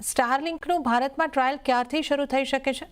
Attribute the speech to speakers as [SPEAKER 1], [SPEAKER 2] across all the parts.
[SPEAKER 1] સ્ટારલિંકનું ભારતમાં ટ્રાયલ ક્યારથી શરૂ થઈ શકે છે?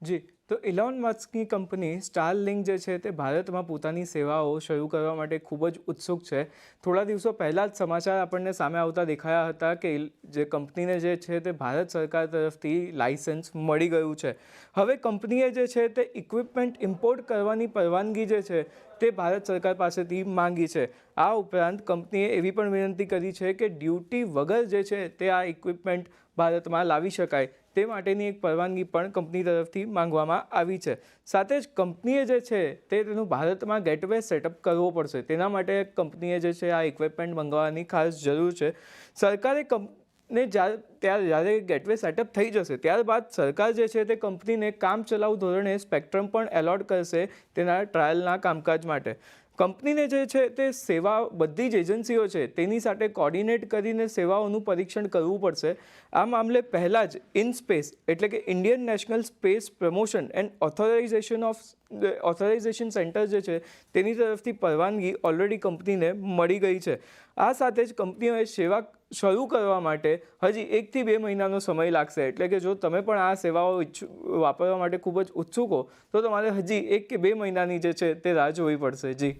[SPEAKER 2] જી, તો ઇલોન મસ્કની કંપની સ્ટારલિંક જે છે તે ભારતમાં પોતાની સેવાઓ શરૂ કરવા માટે ખૂબ જ ઉત્સુક છે. થોડા દિવસો પહેલાં જ સમાચાર આપણને સામે આવતા દેખાયા હતા કે જે કંપનીને જે છે તે ભારત સરકાર તરફથી લાઇસન્સ મળી ગયું છે. હવે કંપનીએ જે છે તે ઇક્વિપમેન્ટ ઇમ્પોર્ટ કરવાની પરવાનગી જે છે તે ભારત સરકાર પાસેથી માંગી છે. આ ઉપરાંત કંપનીએ એવી પણ વિનંતી કરી છે કે ડ્યુટી વગર જે છે તે આ ઇક્વિપમેન્ટ ભારતમાં લાવી શકાય તે માટેની એક પરવાનગી પણ કંપની તરફથી માંગવામાં આવી છે. સાથે જ કંપનીએ જે છે તે તેનું ભારતમાં ગેટવે સેટઅપ કરવો પડશે. તેના માટે કંપનીએ જે છે આ ઇક્વિપમેન્ટ મંગાવવાની ખાસ જરૂર છે. સરકારે જ્યારે ગેટવે સેટઅપ થઈ જશે ત્યારબાદ સરકાર જે છે તે કંપનીને કામચલાઉ ધોરણે સ્પેક્ટ્રમ પણ એલોટ કરશે તેના ટ્રાયલના કામકાજ માટે. કંપનીને જે છે તે સેવા બધી જ એજન્સીઓ છે તેની સાથે કોર્ડિનેટ કરીને સેવાઓનું પરીક્ષણ કરવું પડશે. આ મામલે પહેલાં જ ઇનસ્પેસ એટલે કે Indian national space promotion and authorisation centre જે છે તેની તરફથી પરવાનગી ઓલરેડી કંપનીને મળી ગઈ છે. આ સાથે જ કંપનીઓએ સેવા શરૂ કરવા માટે હજી 1 થી 2 મહિનાનો સમય લાગશે. એટલે કે જો તમે પણ આ સેવાઓ વાપરવા માટે ખૂબ જ ઉત્સુક હો તો તમારે હજી 1 કે 2 મહિનાની જે છે તે રાહ જોવી પડશે. જી.